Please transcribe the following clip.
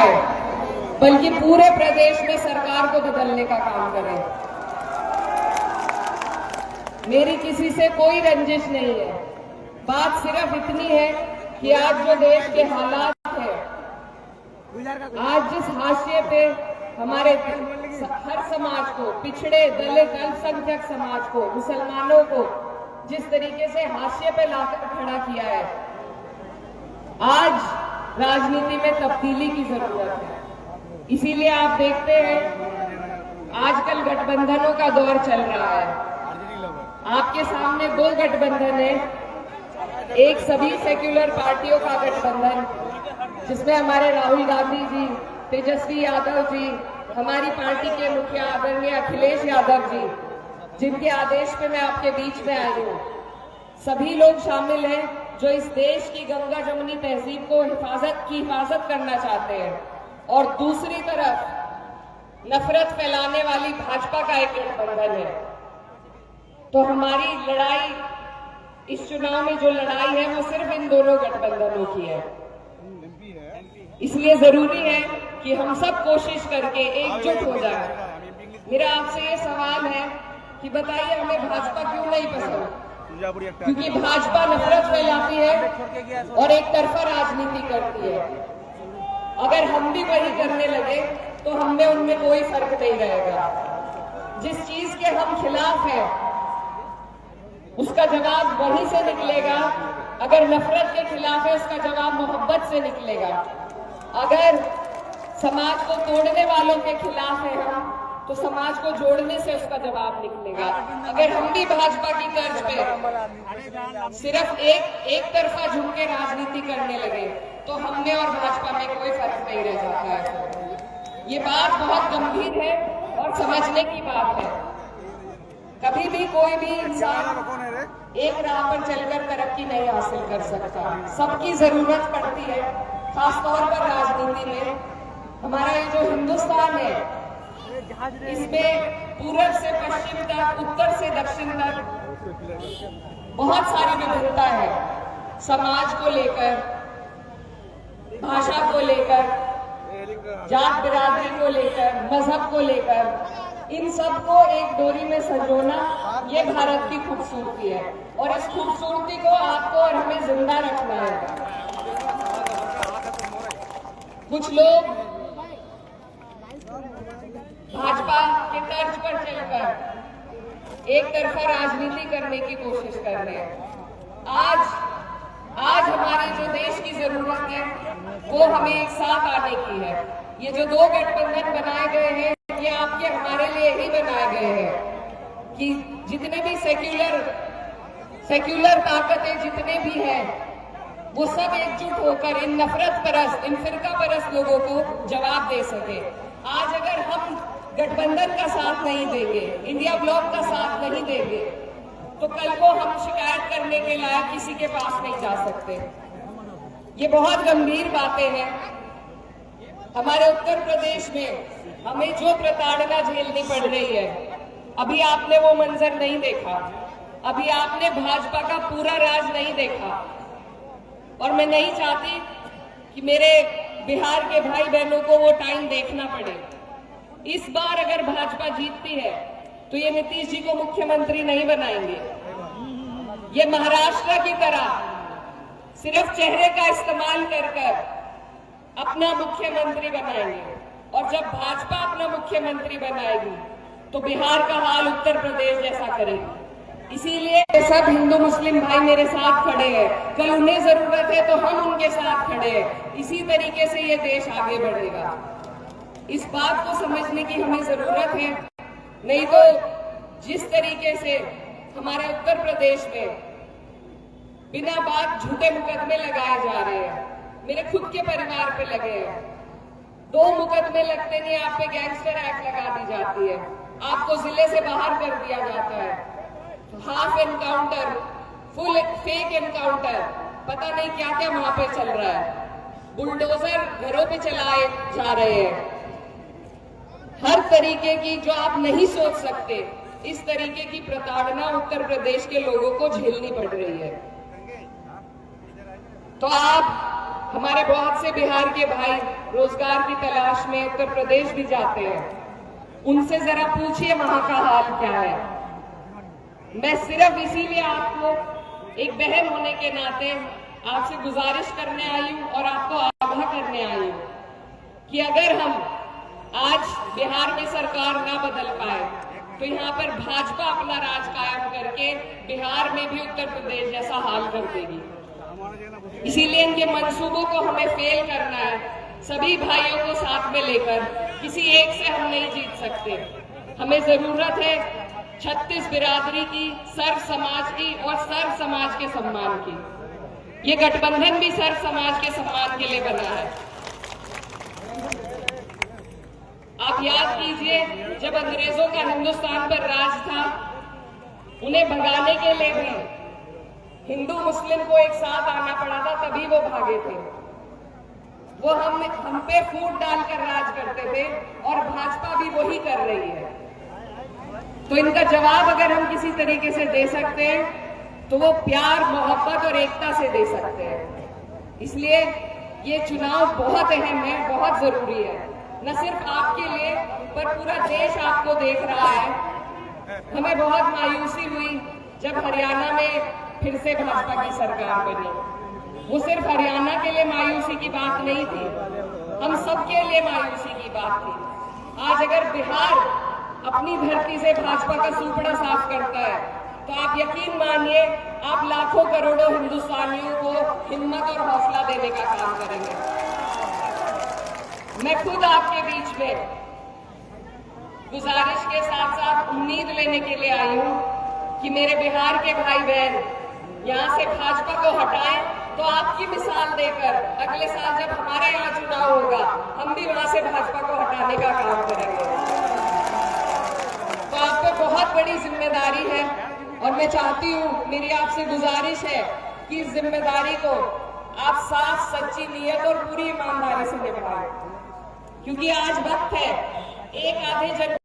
आए, बल्कि पूरे प्रदेश में सरकार को बदलने का काम करें। मेरी किसी से कोई रंजिश नहीं है। बात सिर्फ इतनी है कि आज जो देश के हालात है, आज जिस हाशिए पे हमारे हर समाज को, पिछड़े, दलित, अल्पसंख्यक समाज को, मुसलमानों को जिस तरीके से हाशिए पे लाकर खड़ा किया है, आज राजनीति में तब्दीली की जरूरत है। इसीलिए आप देखते हैं आजकल गठबंधनों का दौर चल रहा है। आपके सामने दो गठबंधन है, एक सभी सेक्युलर पार्टियों का गठबंधन जिसमें हमारे राहुल गांधी जी, तेजस्वी यादव जी, हमारी पार्टी के मुखिया आदरणीय अखिलेश यादव जी, जिनके आदेश पे मैं आपके बीच में आई हूँ, सभी लोग शामिल हैं जो इस देश की गंगा जमुनी तहजीब को हिफाजत करना चाहते हैं। और दूसरी तरफ नफरत फैलाने वाली भाजपा का एक गठबंधन है। तो हमारी लड़ाई, इस चुनाव में जो लड़ाई है वो सिर्फ इन दोनों गठबंधनों की है। इसलिए जरूरी है कि हम सब कोशिश करके एकजुट हो जाए। मेरा आपसे ये सवाल है कि बताइए हमें भाजपा क्यों नहीं पसंद? क्योंकि भाजपा नफरत फैलाती है और एक तरफा राजनीति करती है। अगर हम भी वही करने लगे तो हमें उनमें कोई फर्क नहीं रहेगा। जिस चीज के हम खिलाफ हैं उसका जवाब वहीं से निकलेगा। अगर नफरत के खिलाफ है उसका जवाब मोहब्बत से निकलेगा। अगर समाज को तोड़ने वालों के खिलाफ है हम, तो समाज को जोड़ने से उसका जवाब निकलेगा। अगर हम भी भाजपा की तर्ज पे सिर्फ एक तरफा झुक के राजनीति करने लगे तो हमें और भाजपा में कोई फर्क नहीं रह जाता है। ये बात बहुत गंभीर है और समझने की बात है। कभी भी कोई भी इंसान एक राह पर चलकर तरक्की नहीं हासिल कर सकता। सबकी जरूरत पड़ती है, खासतौर पर राजनीति में। हमारा ये जो हिंदुस्तान है, इसमें पूर्व से पश्चिम तक, उत्तर से दक्षिण तक बहुत सारी विविधता है। समाज को लेकर, भाषा को लेकर, जात बिरादरी को लेकर, मजहब को लेकर, इन सबको एक डोरी में संजोना ये भारत की खूबसूरती है। और इस खूबसूरती को आपको और हमें जिंदा रखना है। कुछ लोग भाजपा के तर्ज पर चलकर एक तरफा राजनीति करने की कोशिश कर रहे हैं। आज हमारी जो देश की जरूरत है वो हमें एक साथ आने की है। ये जो दो गठबंधन बनाए गए हैं ये आपके हमारे लिए ही बनाए गए हैं कि जितने भी सेक्युलर ताकतें जितने भी हैं वो सब एकजुट होकर इन नफरत परस्त, इन फिरका परस्त लोगों को जवाब दे सके। आज अगर हम गठबंधन का साथ नहीं देंगे, इंडिया ब्लॉक का साथ नहीं देंगे, तो कल को हम शिकायत करने के लायक किसी के पास नहीं जा सकते। ये बहुत गंभीर बातें हैं। हमारे उत्तर प्रदेश में हमें जो प्रताड़ना झेलनी पड़ रही है, अभी आपने वो मंजर नहीं देखा, अभी आपने भाजपा का पूरा राज नहीं देखा। और मैं नहीं चाहती कि मेरे बिहार के भाई बहनों को वो टाइम देखना पड़े। इस बार अगर भाजपा जीतती है तो ये नीतीश जी को मुख्यमंत्री नहीं बनाएंगे। ये महाराष्ट्र की तरह सिर्फ चेहरे का इस्तेमाल कर अपना मुख्यमंत्री बनाएंगे। और जब भाजपा अपना मुख्यमंत्री बनाएगी तो बिहार का हाल उत्तर प्रदेश जैसा करेगी। इसीलिए सब हिंदू मुस्लिम भाई मेरे साथ खड़े हैं। कल उन्हें जरूरत है तो हम उनके साथ खड़े हैं। इसी तरीके से ये देश आगे बढ़ेगा। इस बात को समझने की हमें जरूरत है। नहीं तो जिस तरीके से हमारे उत्तर प्रदेश में बिना बात झूठे मुकदमे लगाए जा रहे हैं, मेरे खुद के परिवार पे लगे हैं। 2 मुकदमे लगते नहीं, आप पे गैंगस्टर एक्ट लगा दी जाती है, आपको जिले से बाहर कर दिया जाता है। Half encounter, full fake encounter, पता नहीं क्या क्या वहां पे चल रहा है। बुलडोजर घरों पे चलाए जा रहे हैं। हर तरीके की जो आप नहीं सोच सकते, इस तरीके की प्रताड़ना उत्तर प्रदेश के लोगों को झेलनी पड़ रही है। तो आप हमारे बहुत से बिहार के भाई रोजगार की तलाश में उत्तर प्रदेश भी जाते हैं। उनसे जरा पूछिए वहां का हाल क्या है। मैं सिर्फ इसीलिए आपको एक बहन होने के नाते आपसे गुजारिश करने आई हूं और आपको आगाह करने आई हूं कि अगर हम आज बिहार में सरकार ना बदल पाए तो यहाँ पर भाजपा अपना राज कायम करके बिहार में भी उत्तर प्रदेश जैसा हाल कर देगी। इसीलिए इनके मंसूबों को हमें फेल करना है। सभी भाइयों को साथ में लेकर किसी एक से हम नहीं जीत सकते। हमें जरूरत है 36 बिरादरी की, सर्व समाज की और सर्व समाज के सम्मान की। ये गठबंधन भी सर्व समाज के सम्मान के लिए बना है। आप याद कीजिए, जब अंग्रेजों का हिंदुस्तान पर राज था, उन्हें भगाने के लिए भी हिंदू मुस्लिम को एक साथ आना पड़ा था, तभी वो भागे थे। वो हम पे फूट डालकर राज करते थे और भाजपा भी वही कर रही है। तो इनका जवाब अगर हम किसी तरीके से दे सकते हैं तो वो प्यार, मोहब्बत और एकता से दे सकते हैं। इसलिए ये चुनाव बहुत अहम है, बहुत जरूरी है, न सिर्फ आपके लिए पर पूरा देश आपको देख रहा है। हमें बहुत मायूसी हुई जब हरियाणा में फिर से भाजपा की सरकार बनी। वो सिर्फ हरियाणा के लिए मायूसी की बात नहीं थी, हम सबके लिए मायूसी की बात थी। आज अगर बिहार अपनी धरती से भाजपा का सूपड़ा साफ करता है तो आप यकीन मानिए आप लाखों करोड़ों हिंदुस्तानियों को हिम्मत और हौसला देने का काम करेंगे। मैं खुद आपके बीच में गुजारिश के साथ साथ उम्मीद लेने के लिए आई हूं कि मेरे बिहार के भाई बहन यहां से भाजपा को हटाएं, तो आपकी मिसाल देकर अगले साल जब हमारे यहाँ चुनाव होगा हम भी वहां से भाजपा को हटाने का काम करेंगे। तो आपको बहुत बड़ी जिम्मेदारी है और मैं चाहती हूँ, मेरी आपसे गुजारिश है कि इस जिम्मेदारी को आप साफ, सच्ची नीयत और पूरी ईमानदारी से निभाएं, क्योंकि आज वक्त है एक आधे जन